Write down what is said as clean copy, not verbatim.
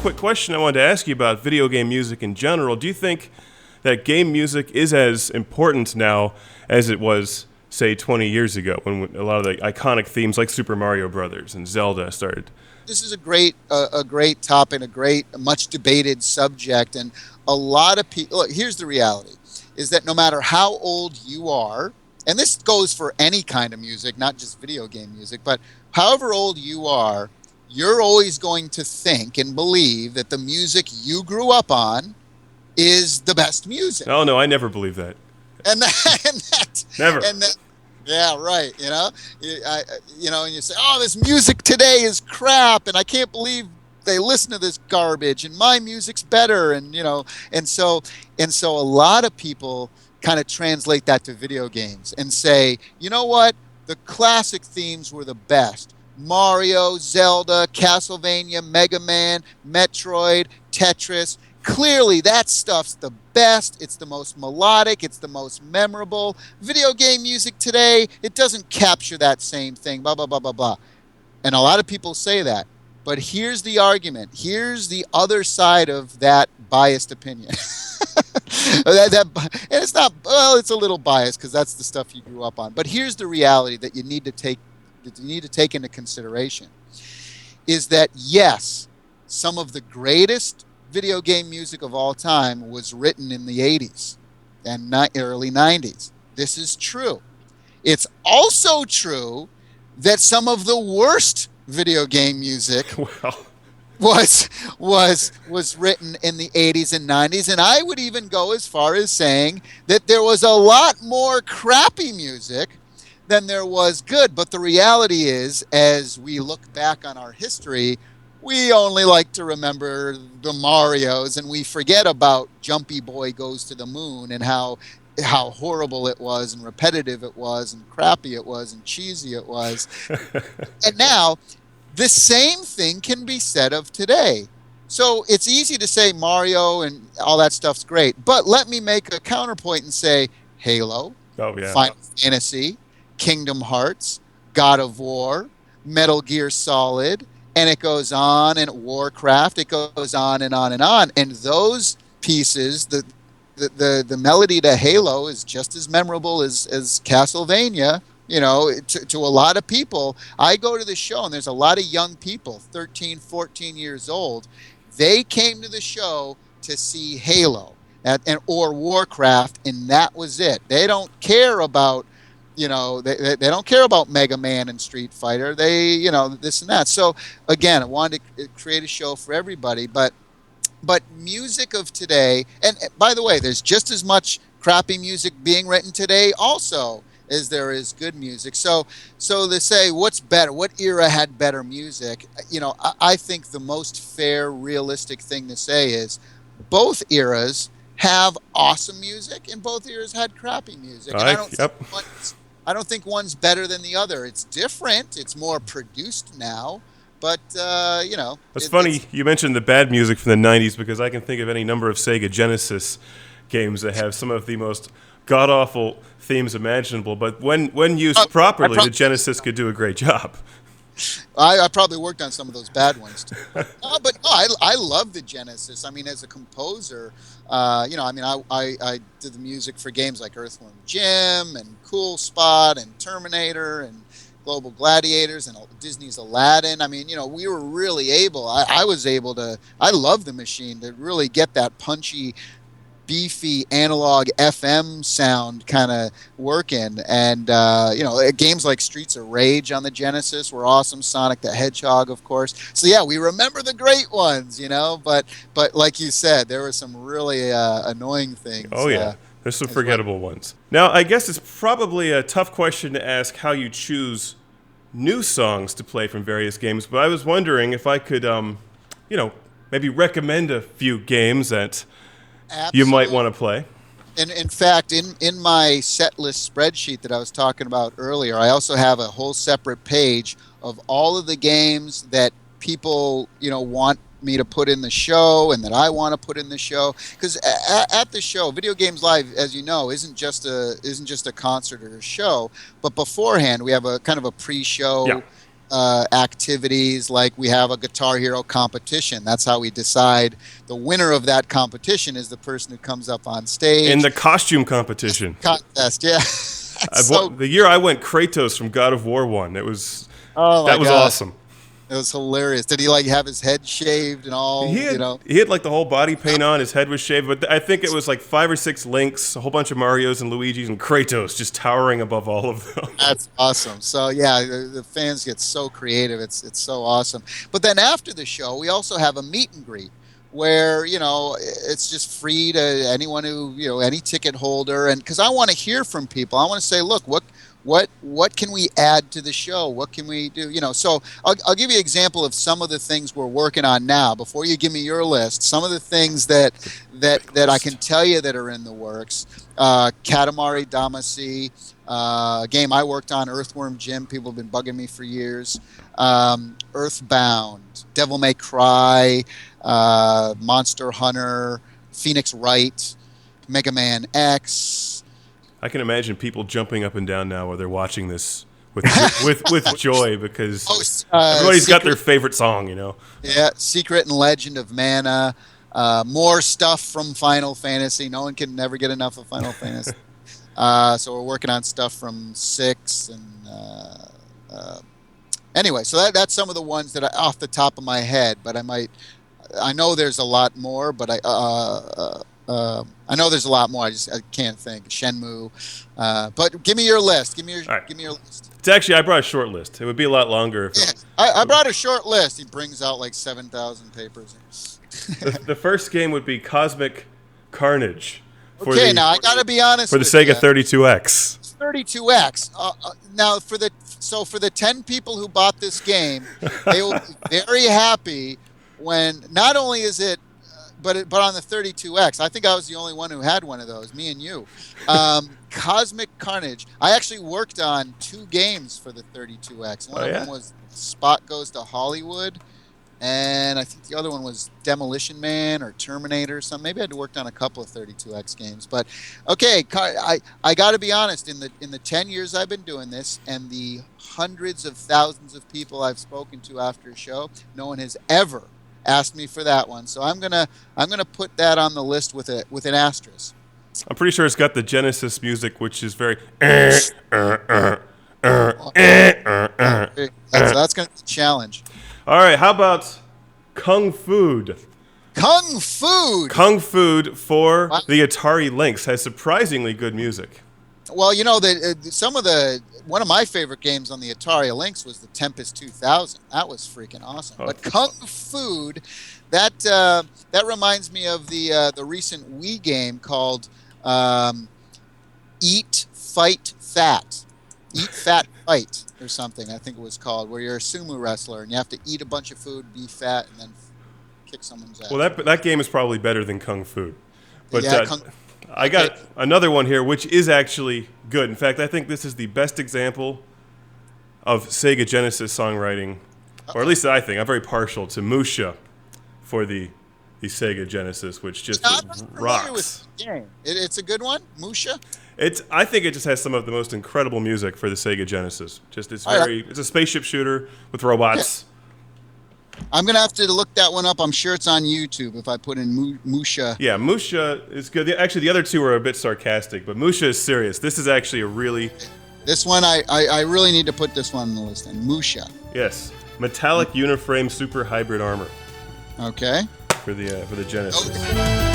quick question I wanted to ask you about video game music in general. Do you think that game music is as important now as it was, say, 20 years ago, when a lot of the iconic themes like Super Mario Brothers and Zelda started? This is a great topic, a much debated subject, and a lot of people. Look, here's the reality: is that no matter how old you are, and this goes for any kind of music, not just video game music, but however old you are, you're always going to think and believe that the music you grew up on is the best music. Oh no, I never believed that. And that, Never. and that, yeah, right. And you say, "Oh, this music today is crap," and I can't believe they listen to this garbage, and my music's better, and so a lot of people kind of translate that to video games and say, you know what, the classic themes were the best. Mario, Zelda, Castlevania, Mega Man, Metroid, Tetris. Clearly, that stuff's the best. It's the most melodic. It's the most memorable. Video game music today, it doesn't capture that same thing, blah, blah, blah, blah, blah. And a lot of people say that. But here's the argument. Here's the other side of that biased opinion. And it's not, well, it's a little biased because that's the stuff you grew up on. But here's the reality that you need to take into consideration is that, yes, some of the greatest video game music of all time was written in the 80s and early 90s. This is true. It's also true that some of the worst video game music was written in the 80s and 90s, and I would even go as far as saying that there was a lot more crappy music than there was good. But the reality is, as we look back on our history, we only like to remember the Marios, and we forget about Jumpy Boy Goes to the Moon and how horrible it was and repetitive it was and crappy it was and cheesy it was. And now the same thing can be said of today. So it's easy to say Mario and all that stuff's great, but let me make a counterpoint and say Halo, Final Fantasy, Kingdom Hearts, God of War, Metal Gear Solid, and it goes on, and Warcraft, it goes on and on and on. And those pieces, the melody to Halo is just as memorable as Castlevania. To a lot of people. I go to the show, and there's a lot of young people, 13, 14 years old. They came to the show to see Halo or Warcraft, and that was it. They don't care about, they don't care about Mega Man and Street Fighter. They, this and that. So, again, I wanted to create a show for everybody, but music of today, and by the way, there's just as much crappy music being written today also as there is good music. So they say, what's better? What era had better music? I think the most fair, realistic thing to say is both eras have awesome music, and both eras had crappy music. And I don't think one's better than the other. It's different. It's more produced now. But, It's funny you mentioned the bad music from the 90s, because I can think of any number of Sega Genesis games that have some of the most god-awful themes imaginable. But when used properly, the Genesis could do a great job. I probably worked on some of those bad ones too. I love the Genesis. I mean, as a composer, I did the music for games like Earthworm Jim and Cool Spot and Terminator and Global Gladiators and Disney's Aladdin. I mean, we were really able. I love the machine to really get that punchy, beefy analog FM sound kind of working. And games like Streets of Rage on the Genesis were awesome. Sonic the Hedgehog, of course. So yeah, we remember the great ones, but like you said, there were some really annoying things. Oh yeah, there's some forgettable ones. Now, I guess it's probably a tough question to ask how you choose new songs to play from various games, but I was wondering if I could maybe recommend a few games that you might want to play. And in fact, in my set list spreadsheet that I was talking about earlier, I also have a whole separate page of all of the games that people, want me to put in the show and that I want to put in the show. Because at the show, Video Games Live, as you know, isn't just a concert or a show, but beforehand we have a kind of a pre-show activities like we have a Guitar Hero competition. That's how we decide the winner of that competition is the person who comes up on stage. In the costume competition. Contest, yeah. The year I went, Kratos from God of War won. It was that was awesome. It was hilarious. Did he like have his head shaved and all? He had like the whole body paint on. His head was shaved, but I think it was like 5 or 6 Links, a whole bunch of Marios and Luigis, and Kratos just towering above all of them. That's awesome. So yeah, the fans get so creative. It's so awesome. But then after the show, we also have a meet and greet where it's just free to anyone who any ticket holder, and because I want to hear from people, I want to say, look, what can we add to the show? What can we do? So I'll give you an example of some of the things we're working on now. Before you give me your list, some of the things that I can tell you that are in the works. Katamari Damacy, a game I worked on, Earthworm Jim. People have been bugging me for years. Earthbound, Devil May Cry, Monster Hunter, Phoenix Wright, Mega Man X. I can imagine people jumping up and down now while they're watching this with joy because everybody's got their favorite song, Yeah, Secret and Legend of Mana, more stuff from Final Fantasy. No one can never get enough of Final Fantasy. So we're working on stuff from 6 and anyway. So that's some of the ones that off the top of my head, but I know there's a lot more, but I know there's a lot more. I can't think. Shenmue. But give me your list. Give me your list. It's actually, I brought a short list. It would be a lot longer. I brought a short list. He brings out like 7,000 papers. The first game would be Cosmic Carnage. Now I got to be honest. For the Sega 32X. 32X. Now for the 10 people who bought this game, they will be very happy when not only is it, but on the 32X, I think I was the only one who had one of those, me and you. Cosmic Carnage. I actually worked on 2 games for the 32X. One of them was Spot Goes to Hollywood, and I think the other one was Demolition Man or Terminator or something. Maybe I had worked on a couple of 32X games. But okay, I got to be honest. In the 10 years I've been doing this, and the hundreds of thousands of people I've spoken to after a show, no one has ever asked me for that one, so I'm gonna put that on the list with an asterisk. I'm pretty sure it's got the Genesis music, which is very. That's gonna be a challenge. All right, how about Kung Food? Kung Food. Kung Food for the Atari Lynx has surprisingly good music. Well, one of my favorite games on the Atari Lynx was the Tempest 2000. That was freaking awesome. But Kung Food, that reminds me of the recent Wii game called Eat, Fight, Fat. Eat, Fat, Fight or something, I think it was called, where you're a sumo wrestler and you have to eat a bunch of food, be fat, and then kick someone's ass. Well, that game is probably better than Kung Food. But yeah, I got another one here, which is actually good. In fact, I think this is the best example of Sega Genesis songwriting, or at least I think. I'm very partial to Musha for the Sega Genesis, which just rocks. With the game. It's a good one, Musha. I think it just has some of the most incredible music for the Sega Genesis. It's a spaceship shooter with robots. Yeah. I'm gonna have to look that one up. I'm sure it's on YouTube if I put in Musha. Yeah, Musha is good. Actually, the other two are a bit sarcastic, but Musha is serious. This is actually a really. This one I really need to put this one on the list. And Musha. Yes, metallic uniframe super hybrid armor. Okay. For the Genesis. Okay.